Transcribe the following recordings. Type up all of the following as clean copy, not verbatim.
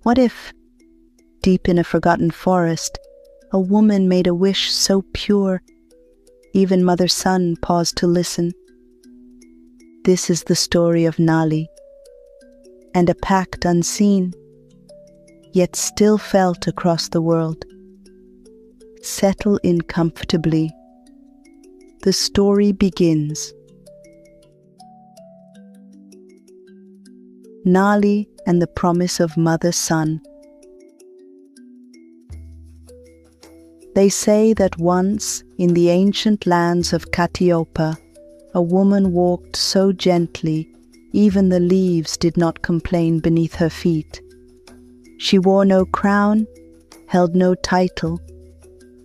What if, deep in a forgotten forest, a woman made a wish so pure, even Mother Sun paused to listen? This is the story of Nali, and a pact unseen, yet still felt across the world. Settle in comfortably. The story begins. Nali and the Promise of Mother Sun. They say that once, in the ancient lands of Catiopa, a woman walked so gently, even the leaves did not complain beneath her feet. She wore no crown, held no title,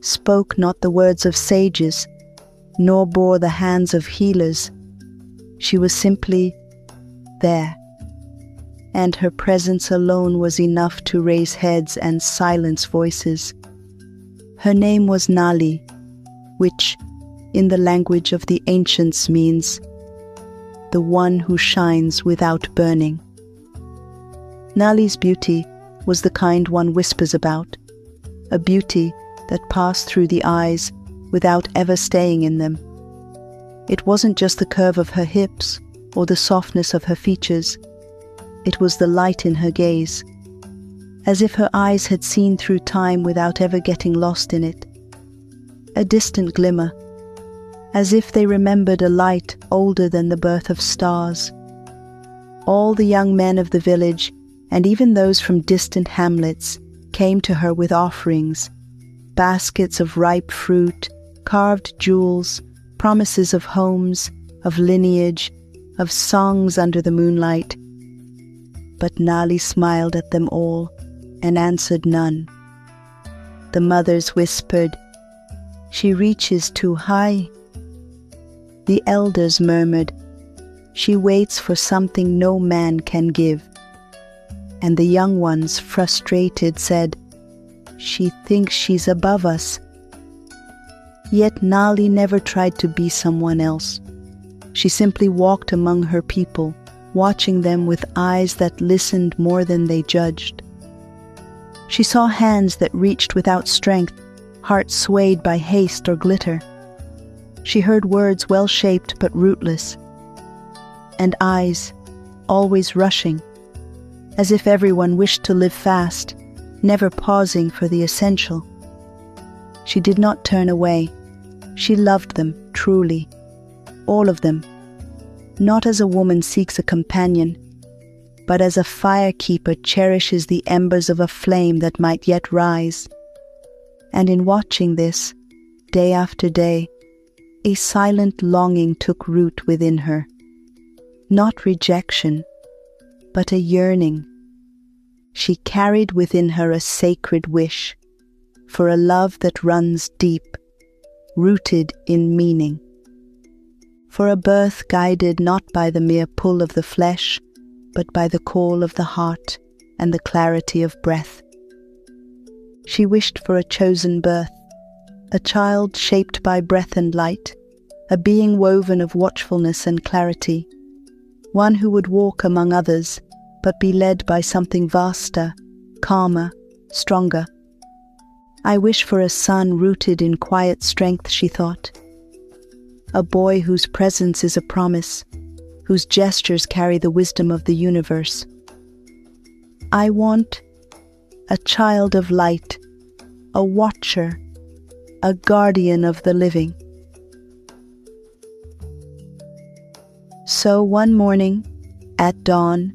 spoke not the words of sages, nor bore the hands of healers. She was simply there, and her presence alone was enough to raise heads and silence voices. Her name was Nali, which, in the language of the ancients, means the one who shines without burning. Nali's beauty was the kind one whispers about, a beauty that passed through the eyes without ever staying in them. It wasn't just the curve of her hips or the softness of her features. It was the light in her gaze, as if her eyes had seen through time without ever getting lost in it. A distant glimmer, as if they remembered a light older than the birth of stars. All the young men of the village, and even those from distant hamlets, came to her with offerings, baskets of ripe fruit, carved jewels, promises of homes, of lineage, of songs under the moonlight. But Nali smiled at them all and answered none. The mothers whispered, "She reaches too high." The elders murmured, "She waits for something no man can give." And the young ones, frustrated, said, "She thinks she's above us." Yet Nali never tried to be someone else. She simply walked among her people, watching them with eyes that listened more than they judged. She saw hands that reached without strength, hearts swayed by haste or glitter. She heard words well-shaped but rootless, and eyes always rushing, as if everyone wished to live fast, never pausing for the essential. She did not turn away. She loved them truly, all of them, not as a woman seeks a companion, but as a firekeeper cherishes the embers of a flame that might yet rise. And in watching this, day after day, a silent longing took root within her. Not rejection, but a yearning. She carried within her a sacred wish for a love that runs deep, rooted in meaning. For a birth guided not by the mere pull of the flesh, but by the call of the heart and the clarity of breath. She wished for a chosen birth, a child shaped by breath and light, a being woven of watchfulness and clarity, one who would walk among others, but be led by something vaster, calmer, stronger. I wish for a son rooted in quiet strength, she thought. A boy whose presence is a promise, whose gestures carry the wisdom of the universe. I want a child of light, a watcher, a guardian of the living. So one morning, at dawn,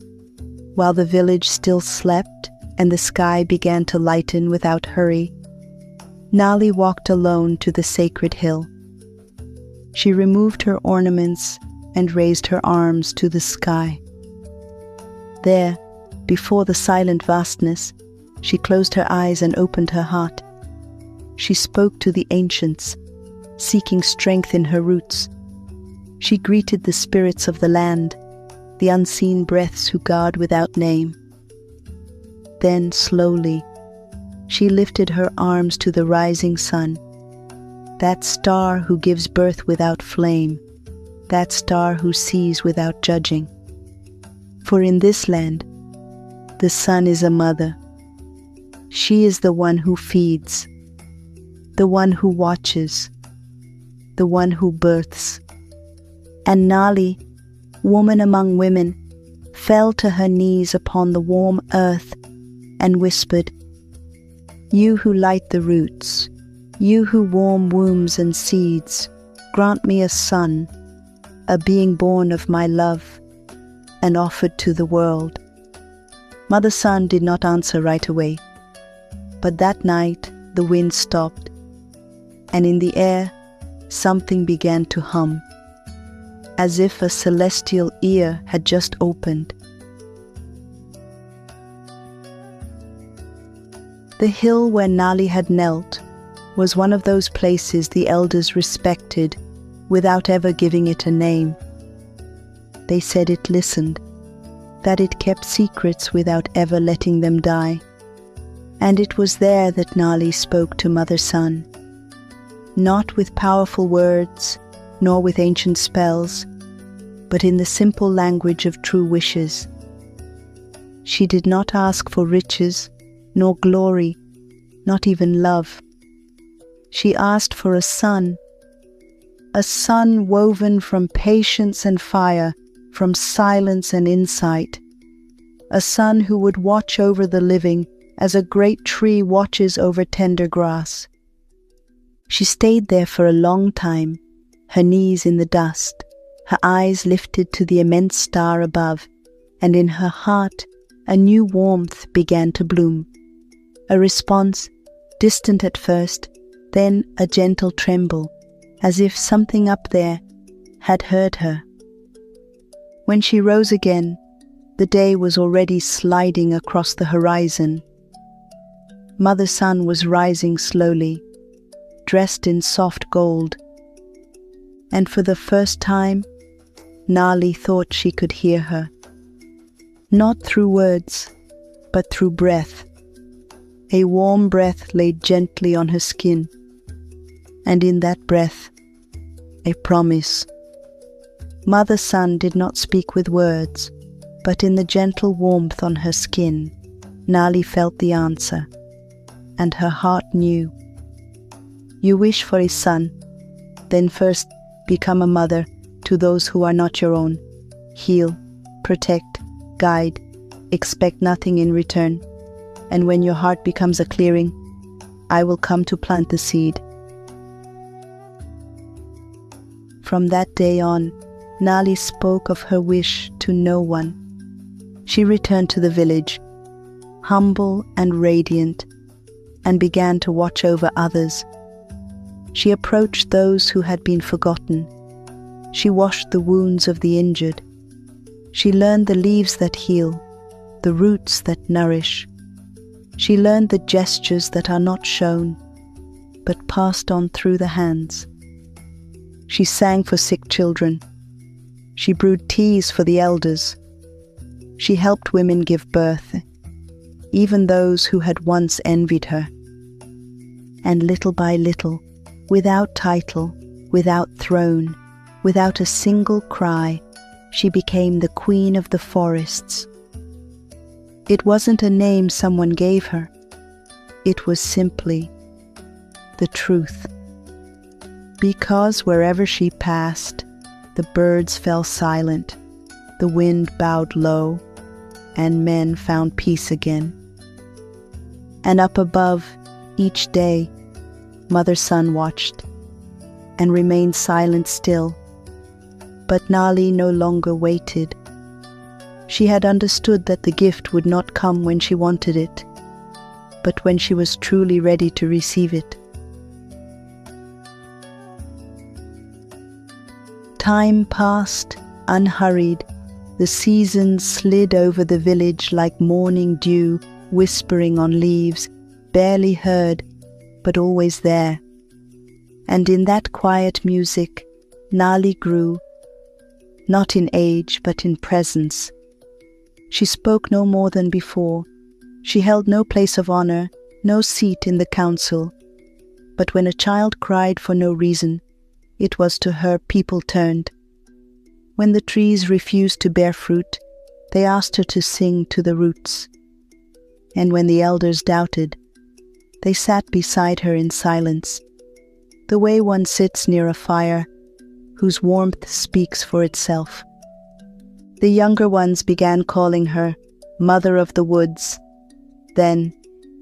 while the village still slept and the sky began to lighten without hurry, Nali walked alone to the sacred hill. She removed her ornaments and raised her arms to the sky. There, before the silent vastness, she closed her eyes and opened her heart. She spoke to the ancients, seeking strength in her roots. She greeted the spirits of the land, the unseen breaths who guard without name. Then, slowly, she lifted her arms to the rising sun, that star who gives birth without flame, that star who sees without judging. For in this land, the sun is a mother, She is the one who feeds, the one who watches, the one who births. And Nali, woman among women, fell to her knees upon the warm earth and whispered, "You who light the roots, you who warm wombs and seeds, grant me a son, a being born of my love and offered to the world." Mother Sun did not answer right away, but that night the wind stopped, and in the air something began to hum, as if a celestial ear had just opened. The hill where Nali had knelt was one of those places the elders respected without ever giving it a name. They said it listened, that it kept secrets without ever letting them die. And it was there that Nali spoke to Mother Sun, not with powerful words, nor with ancient spells, but in the simple language of true wishes. She did not ask for riches, nor glory, not even love. She asked for a son woven from patience and fire, from silence and insight, a son who would watch over the living as a great tree watches over tender grass. She stayed there for a long time, her knees in the dust, her eyes lifted to the immense star above, and in her heart a new warmth began to bloom. A response, distant at first, then a gentle tremble, as if something up there had heard her. When she rose again, the day was already sliding across the horizon. Mother Sun was rising slowly, dressed in soft gold, and for the first time, Nali thought she could hear her. Not through words, but through breath. A warm breath laid gently on her skin, and in that breath, a promise. Mother Sun did not speak with words, but in the gentle warmth on her skin, Nali felt the answer, and her heart knew. You wish for a son, then first become a mother to those who are not your own. Heal, protect, guide, expect nothing in return. And when your heart becomes a clearing, I will come to plant the seed. From that day on, Nali spoke of her wish to no one. She returned to the village, humble and radiant, and began to watch over others. She approached those who had been forgotten. She washed the wounds of the injured. She learned the leaves that heal, the roots that nourish. She learned the gestures that are not shown, but passed on through the hands. She sang for sick children. She brewed teas for the elders. She helped women give birth, even those who had once envied her. And little by little, without title, without throne, without a single cry, she became the queen of the forests. It wasn't a name someone gave her. It was simply the truth. Because wherever she passed, the birds fell silent, the wind bowed low, and men found peace again. And up above, each day, Mother Sun watched, and remained silent still. But Nali no longer waited. She had understood that the gift would not come when she wanted it, but when she was truly ready to receive it. Time passed, unhurried. The seasons slid over the village like morning dew, whispering on leaves, barely heard, but always there. And in that quiet music, Nali grew, not in age, but in presence. She spoke no more than before. She held no place of honor, no seat in the council. But when a child cried for no reason, it was to her people turned. When the trees refused to bear fruit, they asked her to sing to the roots. and when the elders doubted, they sat beside her in silence, the way one sits near a fire whose warmth speaks for itself. The younger ones began calling her Mother of the Woods, then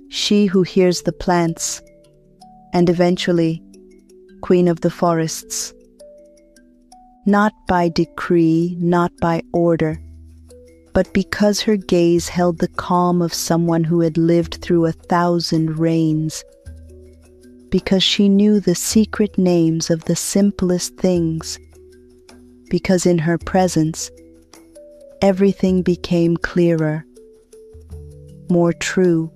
She who hears the plants, and eventually Queen of the Forests. Not by decree, not by order, but because her gaze held the calm of someone who had lived through 1,000 rains, because she knew the secret names of the simplest things, because in her presence everything became clearer, more true.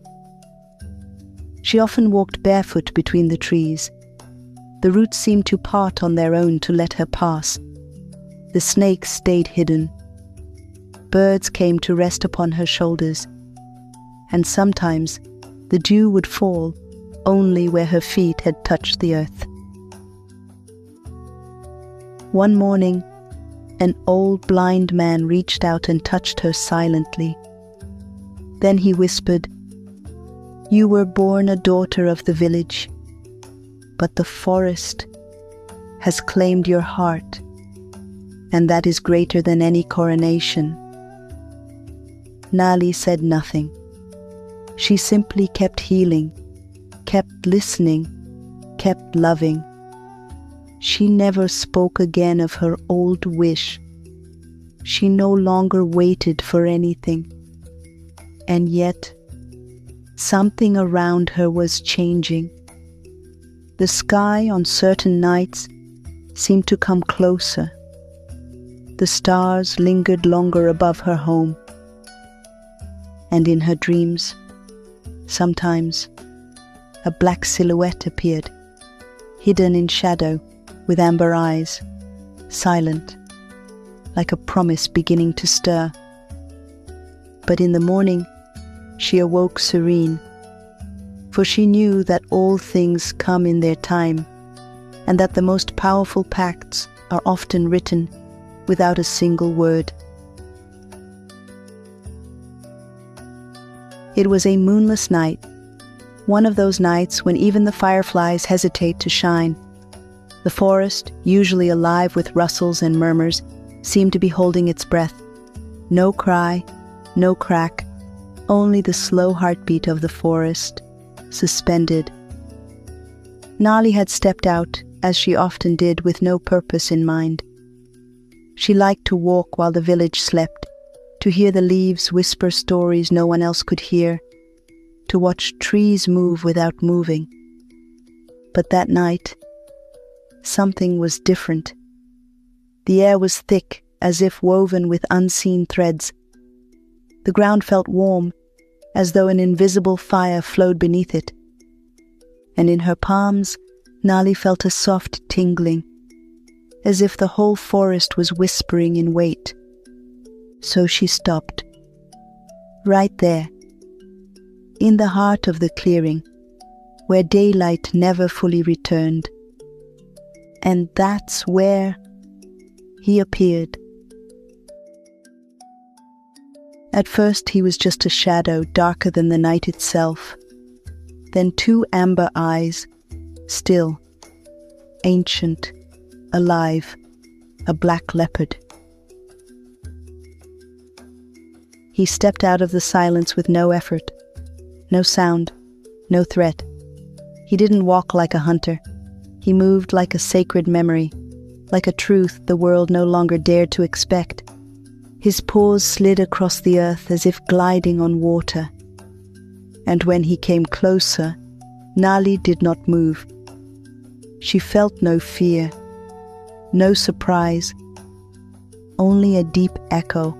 She often walked barefoot between the trees. The roots seemed to part on their own to let her pass. The snakes stayed hidden. Birds came to rest upon her shoulders, and sometimes the dew would fall only where her feet had touched the earth. One morning, an old blind man reached out and touched her silently. Then he whispered, "You were born a daughter of the village, but the forest has claimed your heart, and that is greater than any coronation." Nali said nothing. She simply kept healing, kept listening, kept loving. She never spoke again of her old wish. She no longer waited for anything. And yet, something around her was changing. The sky on certain nights seemed to come closer. The stars lingered longer above her home. And in her dreams, sometimes, a black silhouette appeared, hidden in shadow, with amber eyes, silent, like a promise beginning to stir. But in the morning, she awoke serene, for she knew that all things come in their time, and that the most powerful pacts are often written without a single word. It was a moonless night, one of those nights when even the fireflies hesitate to shine. The forest, usually alive with rustles and murmurs, seemed to be holding its breath. No cry, no crack, only the slow heartbeat of the forest, suspended. Nali had stepped out, as she often did, with no purpose in mind. She liked to walk while the village slept, to hear the leaves whisper stories no one else could hear, to watch trees move without moving. But that night, something was different. The air was thick, as if woven with unseen threads. The ground felt warm, as though an invisible fire flowed beneath it. And in her palms, Nali felt a soft tingling, as if the whole forest was whispering in wait. So she stopped, right there, in the heart of the clearing, where daylight never fully returned. And that's where he appeared. At first he was just a shadow, darker than the night itself. Then 2 amber eyes, still, ancient, alive, a black leopard. He stepped out of the silence with no effort, no sound, no threat. He didn't walk like a hunter. He moved like a sacred memory, like a truth the world no longer dared to expect. His paws slid across the earth as if gliding on water. And when he came closer, Nali did not move. She felt no fear, no surprise, only a deep echo,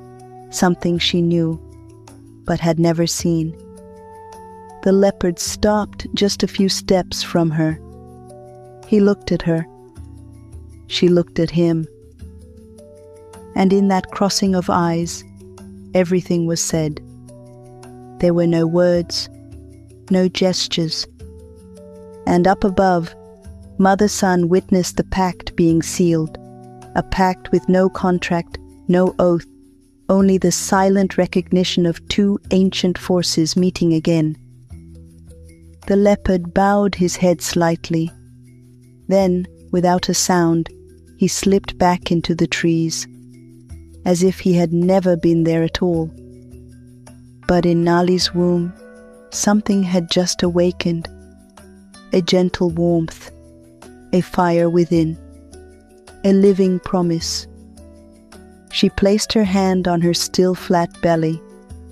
something she knew, but had never seen. The leopard stopped just a few steps from her. He looked at her. She looked at him. And in that crossing of eyes, everything was said. There were no words, no gestures. And up above, Mother-son witnessed the pact being sealed, a pact with no contract, no oath, only the silent recognition of two ancient forces meeting again. The leopard bowed his head slightly. Then, without a sound, he slipped back into the trees, as if he had never been there at all. But in Nali's womb, something had just awakened, a gentle warmth, a fire within, a living promise. She placed her hand on her still flat belly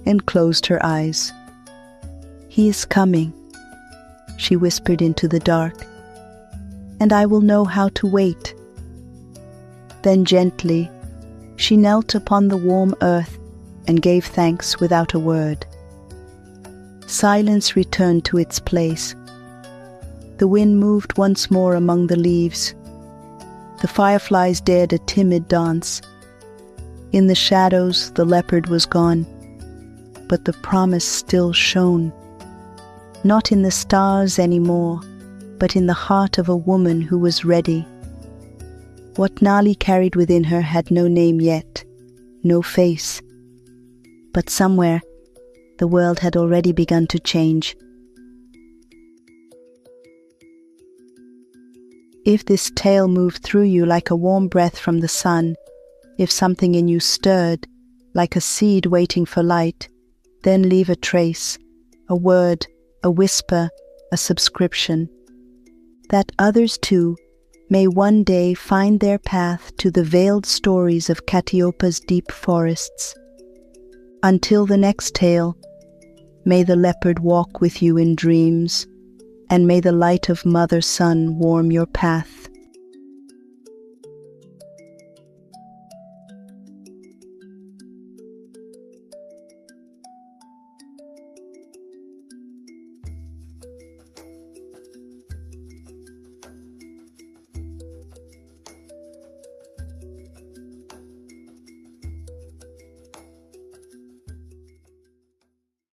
and closed her eyes. "He is coming," she whispered into the dark, "and I will know how to wait." Then gently, she knelt upon the warm earth and gave thanks without a word. Silence returned to its place. The wind moved once more among the leaves. The fireflies dared a timid dance. In the shadows, the leopard was gone, but the promise still shone. Not in the stars anymore, but in the heart of a woman who was ready. What Nali carried within her had no name yet, no face. But somewhere, the world had already begun to change. If this tale moved through you like a warm breath from the sun, if something in you stirred, like a seed waiting for light, then leave a trace, a word, a whisper, a subscription, that others too may one day find their path to the veiled stories of Catiopa's deep forests. Until the next tale, may the leopard walk with you in dreams, and may the light of Mother Sun warm your path.